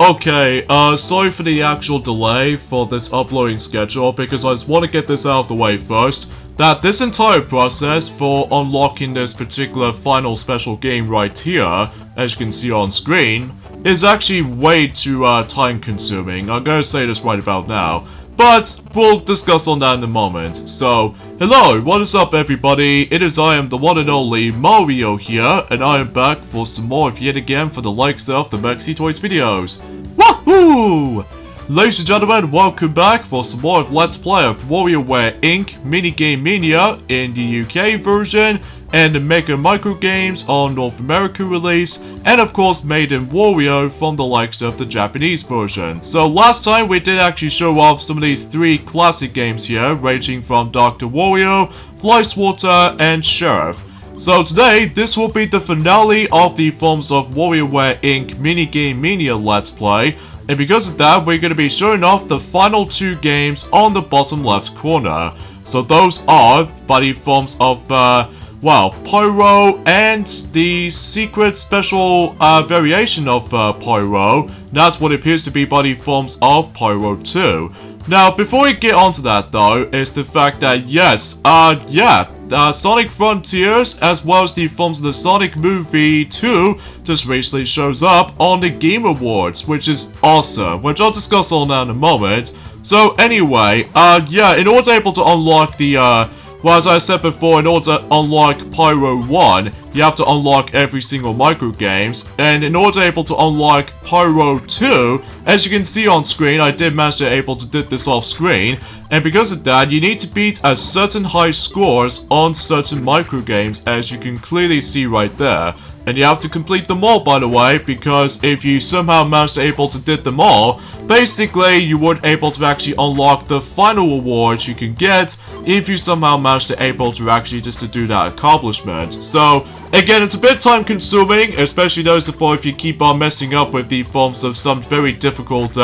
Okay, sorry for the actual delay for this uploading schedule because I just want to get this out of the way first. That this entire process for unlocking this particular final special game right here, as you can see on screen, is actually way too time consuming. I'm gonna say this right about now. But we'll discuss on that in a moment. So, hello, what is up everybody? I am the one and only Mario here, and I am back for some more of yet again for the likes of the Maxi Toys videos. Woohoo! Ladies and gentlemen, welcome back for some more of Let's Play of WarioWare Inc. Minigame Mania in the UK version, and the Mega Micro Games on North America release, and of course made in Wario from the likes of the Japanese version. So last time we did actually show off some of these three classic games here, ranging from Dr. Wario, Fleischwater, and Sheriff. So today, this will be the finale of the Forms of WarioWare Inc. Minigame Mania Let's Play, and because of that, we're going to be showing off the final two games on the bottom left corner. So those are by the forms of, Pyoro and the secret special variation of Pyoro. That's what appears to be by the forms of Pyoro 2. Now, before we get onto that though, is the fact that yes, Sonic Frontiers, as well as the forms of the Sonic Movie 2, just recently shows up on the Game Awards, which is awesome, which I'll discuss on that in a moment. So anyway, in order to be able to unlock the, as I said before, in order to unlock Pyoro 1, you have to unlock every single micro games, and in order to be able to unlock Pyoro 2, as you can see on screen, I did manage to be able to do this off screen, and because of that, you need to beat a certain high scores on certain micro games, as you can clearly see right there. And you have to complete them all, by the way, because if you somehow manage to able to did them all, basically you weren't able to actually unlock the final awards you can get if you somehow manage to able to actually just to do that accomplishment. So again, it's a bit time consuming, especially noticeable if you keep on messing up with the forms of some very difficult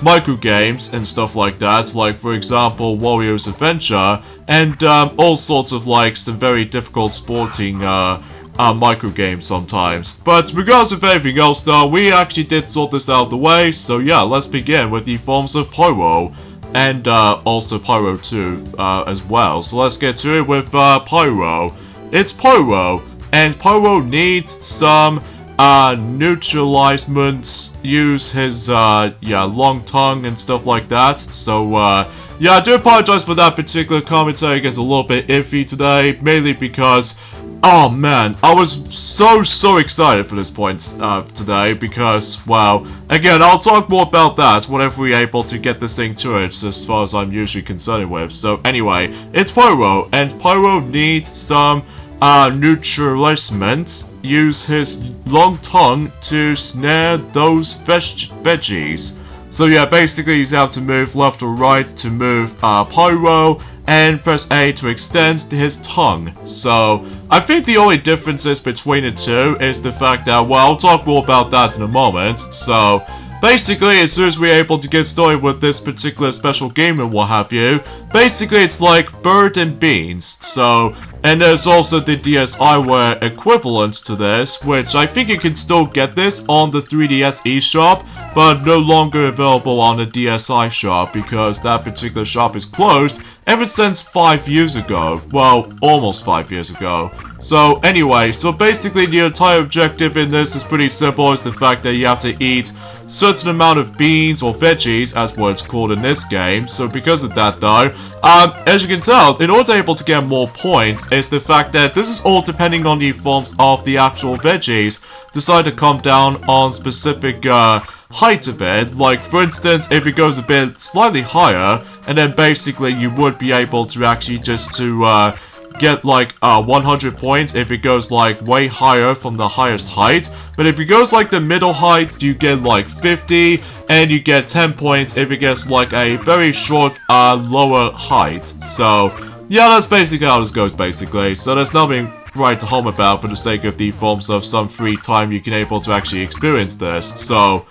micro games and stuff like that, like for example Wario's Adventure, and all sorts of like some very difficult sporting micro games sometimes. But regardless of anything else though, we actually did sort this out of the way, so yeah, let's begin with the forms of Pyoro, and also Pyoro 2 as well. So let's get to it with Pyoro. It's Pyoro, and Pyoro needs some neutralizement, use his long tongue and stuff like that. So I do apologize for that particular commentary. It gets a little bit iffy today, mainly because oh man, I was so excited for this point today because, well, again, I'll talk more about that whenever we're able to get this thing to it, as far as I'm usually concerned with. So anyway, it's Pyoro, and Pyoro needs some neutralizement. Use his long tongue to snare those veggies. So yeah, basically you have to move left or right to move Pyoro, and press A to extend his tongue. So I think the only differences between the two is the fact that, well, I'll talk more about that in a moment. So basically, as soon as we're able to get started with this particular special game and what have you, basically it's like bird and beans. So, and there's also the DSiWare equivalent to this, which I think you can still get this on the 3DS eShop, but no longer available on the DSi shop because that particular shop is closed ever since 5 years ago. Well, almost 5 years ago. So anyway, so basically the entire objective in this is pretty simple. It's the fact that you have to eat certain amount of beans or veggies, as what it's called in this game. So because of that though, as you can tell, in order to be able to get more points, it's the fact that this is all depending on the forms of the actual veggies decide to come down on specific height of it. Like for instance, if it goes a bit slightly higher, and then basically you would be able to actually just to get like 100 points if it goes like way higher from the highest height. But if it goes like the middle height, you get like 50, and you get 10 points if it gets like a very short lower height. So yeah, that's basically how this goes basically. So there's nothing right to home about for the sake of the forms of some free time you can able to actually experience this. So,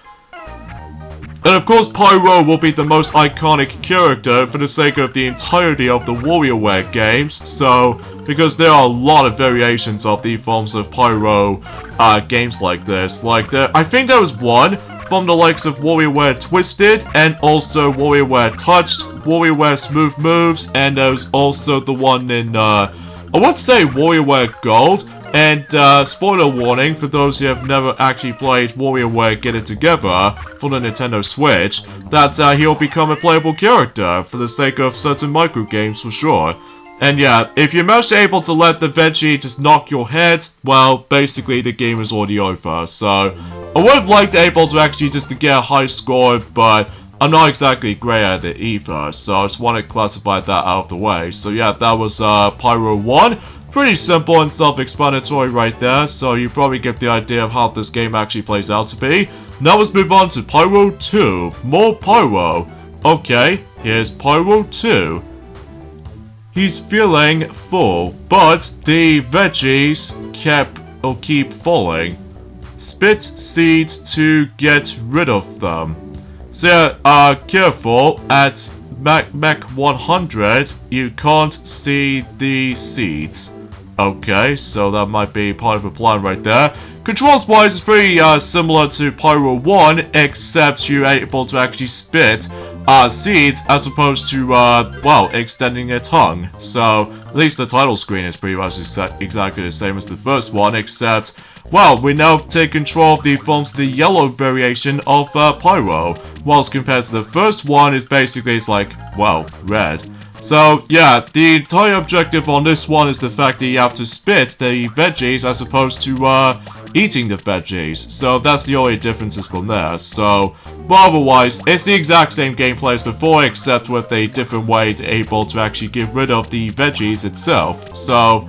and of course Pyoro will be the most iconic character for the sake of the entirety of the WarioWare games, so because there are a lot of variations of the forms of Pyoro games like this. Like I think there was one from the likes of WarioWare Twisted, and also WarioWare Touched, WarioWare Smooth Moves, and there's also the one in, I would say WarioWare Gold. And, spoiler warning for those who have never actually played WarioWare Get It Together for the Nintendo Switch, that he'll become a playable character for the sake of certain microgames for sure. And yeah, if you're most able to let the veggie just knock your head, well, basically the game is already over. So, I would have liked able to actually just to get a high score, but I'm not exactly great at it either. So I just want to classify that out of the way. So yeah, that was Pyoro 1. Pretty simple and self-explanatory right there, so you probably get the idea of how this game actually plays out to be. Now let's move on to Pyoro 2. More Pyoro. Okay, here's Pyoro 2. He's feeling full, but the veggies keep falling. Spit seeds to get rid of them. So careful, at Mech 100, you can't see the seeds. Okay, so that might be part of a plan right there. Controls-wise, it's pretty similar to Pyoro 1, except you're able to actually spit seeds as opposed to, well, extending a tongue. So, at least the title screen is pretty much exactly the same as the first one, except, well, we now take control of the forms of the yellow variation of Pyoro, whilst compared to the first one is basically, it's like, well, red. So, yeah, the entire objective on this one is the fact that you have to spit the veggies as opposed to, eating the veggies. So, that's the only differences from there. So, but otherwise, it's the exact same gameplay as before, except with a different way to able to actually get rid of the veggies itself. So,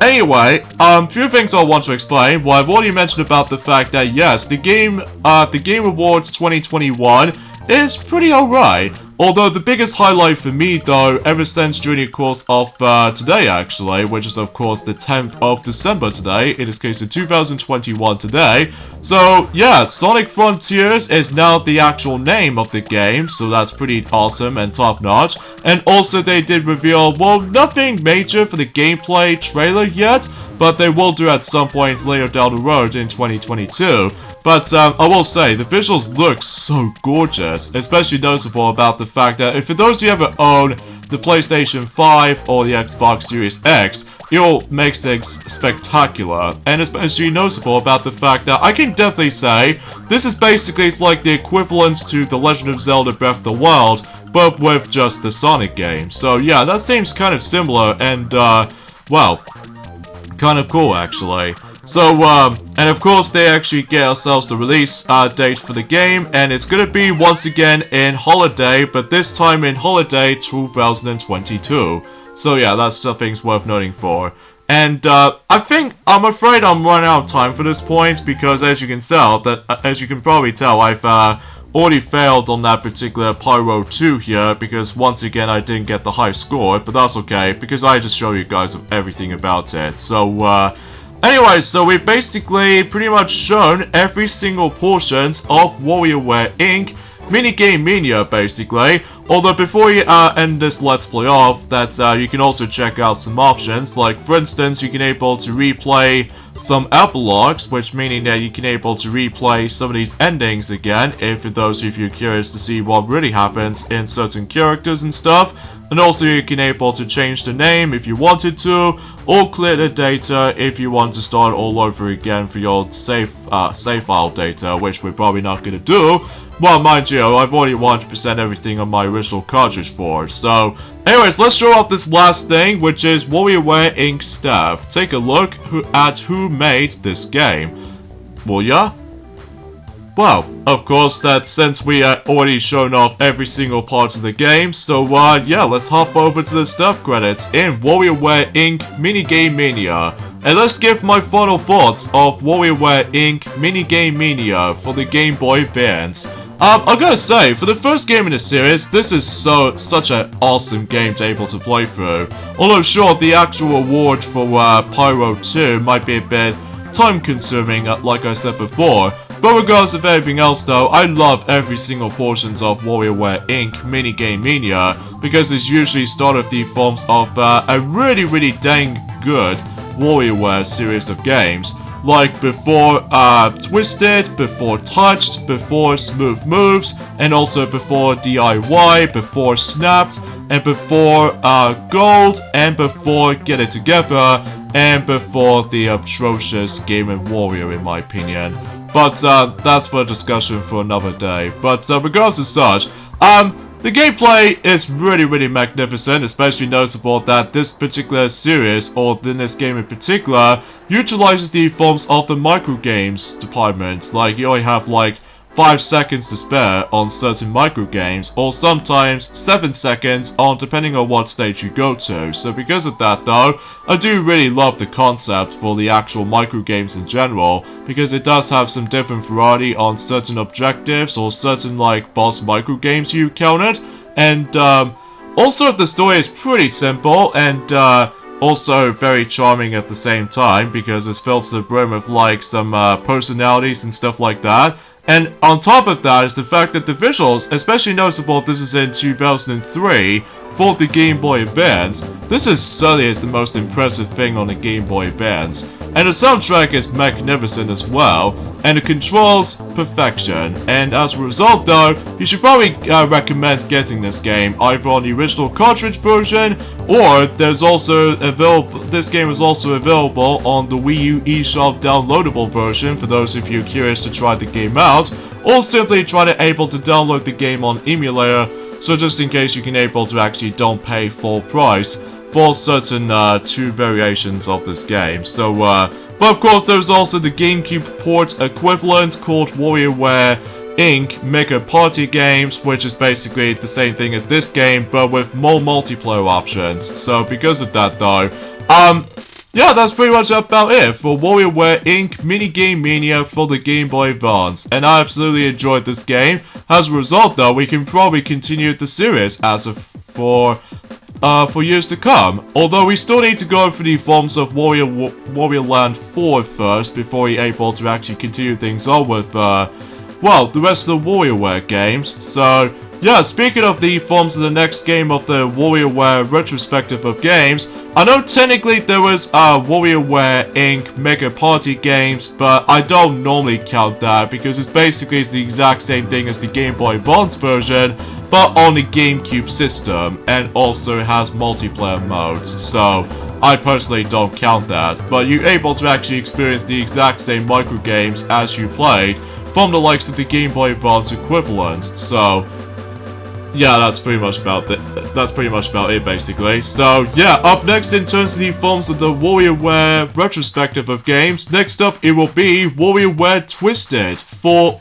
anyway, few things I want to explain. Well, I've already mentioned about the fact that, yes, the Game Awards 2021 is pretty alright. Although the biggest highlight for me, though, ever since during the course of today, actually, which is, of course, the 10th of December today, in this case, in 2021 today. So, yeah, Sonic Frontiers is now the actual name of the game, so that's pretty awesome and top-notch. And also, they did reveal, well, nothing major for the gameplay trailer yet, but they will do at some point later down the road in 2022. But I will say, the visuals look so gorgeous, especially noticeable about the fact that if for those of you who ever own the PlayStation 5 or the Xbox Series X, it makes things spectacular, and especially noticeable about the fact that I can definitely say this is basically, it's like the equivalent to The Legend of Zelda Breath of the Wild, but with just the Sonic game. So yeah, that seems kind of similar and, well, kind of cool actually. So, and of course they actually get ourselves the release date for the game, and it's gonna be once again in holiday, but this time in holiday 2022. So yeah, that's something worth noting for. And I'm afraid I'm running out of time for this point, because as you can probably tell, I've already failed on that particular Pyoro 2 here, because once again I didn't get the high score, but that's okay, because I just show you guys everything about it. So, anyway, so we've basically pretty much shown every single portions of WarioWare Inc. Minigame Mania, basically. Although before you end this Let's Play off, that you can also check out some options. Like, for instance, you can able to replay some epilogues, which meaning that you can able to replay some of these endings again, if for those of you curious to see what really happens in certain characters and stuff. And also you can able to change the name if you wanted to, or clear the data if you want to start all over again for your save file data, which we're probably not going to do. Well, mind you, I've already 100% everything on my original cartridge for. So, anyways, let's show off this last thing, which is WarioWare Inc. staff. Take a look at who made this game. Will ya? Well, of course, that since we already shown off every single part of the game, so yeah, let's hop over to the staff credits in WarioWare Inc. Minigame Mania. And let's give my final thoughts of WarioWare Inc. Minigame Mania for the Game Boy Advance. I gotta say, for the first game in the series, this is such an awesome game to able to play through. Although sure, the actual award for Pyoro 2 might be a bit time-consuming, like I said before. But regardless of everything else though, I love every single portions of WarioWare Inc. Minigame Mania, because it's usually started the forms of a really dang good WarioWare series of games. like before twisted, before touched, before smooth moves, and also before DIY, before snapped, and before gold, and before get it together, and before the atrocious Game & Warrior, in my opinion. But that's for a discussion for another day. But regardless of such, the gameplay is really magnificent, especially noticeable that this particular series, or in this game in particular, utilizes the forms of the microgames department. Like, you only have like 5 seconds to spare on certain microgames, or sometimes 7 seconds on depending on what stage you go to. So because of that though, I do really love the concept for the actual microgames in general, because it does have some different variety on certain objectives or certain like boss microgames you encountered. And also the story is pretty simple and also very charming at the same time, because it's filled to the brim with like some personalities and stuff like that. And on top of that is the fact that the visuals, especially noticeable this is in 2003, for the Game Boy Advance, this is certainly is the most impressive thing on the Game Boy Advance. And the soundtrack is magnificent as well, and the controls, perfection. And as a result though, you should probably recommend getting this game either on the original cartridge version, or there's also this game is also available on the Wii U eShop downloadable version for those of you curious to try the game out, or simply try to able to download the game on emulator, so just in case you can able to actually don't pay full price for certain 2 variations of this game. So, but of course there's also the GameCube port equivalent called WarioWare Inc. Mega Party Games, which is basically the same thing as this game, but with more multiplayer options. So because of that though, yeah, that's pretty much about it for WarioWare Inc. Minigame Mania for the Game Boy Advance, and I absolutely enjoyed this game. As a result though, we can probably continue the series as of for years to come. Although we still need to go through the forms of Wario Land 4 first before we're able to actually continue things on with, well, the rest of the WarioWare games. So, yeah, speaking of the forms of the next game of the WarioWare retrospective of games, I know technically there was WarioWare Inc. Mega Party Games, but I don't normally count that because it's basically the exact same thing as the Game Boy Advance version, but on the GameCube system, and also has multiplayer modes, so I personally don't count that. But you're able to actually experience the exact same microgames as you played from the likes of the Game Boy Advance equivalent, so yeah, that's pretty much about it basically. So yeah, up next in terms of the forms of the WarioWare retrospective of games, next up it will be WarioWare Twisted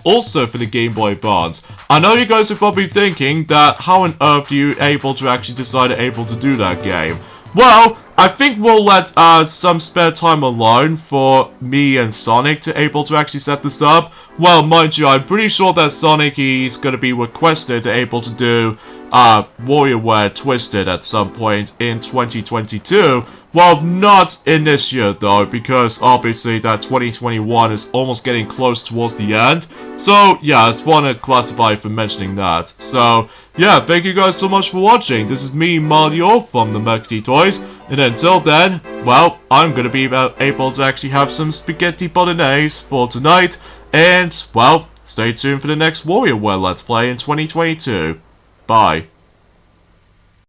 also for the Game Boy Advance. I know you guys are probably thinking that how on earth are you able to actually decide to do that game? Well, I think we'll let some spare time alone for me and Sonic to able to actually set this up. Well, mind you, I'm pretty sure that Sonic is going to be requested to able to do WarioWare Twisted at some point in 2022. Well, not in this year though, because obviously that 2021 is almost getting close towards the end. So yeah, I just want to classify for mentioning that. So yeah, thank you guys so much for watching. This is me, Mario, from the Mexi Toys. And until then, well, I'm going to be able to actually have some spaghetti bolognese for tonight. And, well, stay tuned for the next WarioWare Let's Play in 2022. Bye.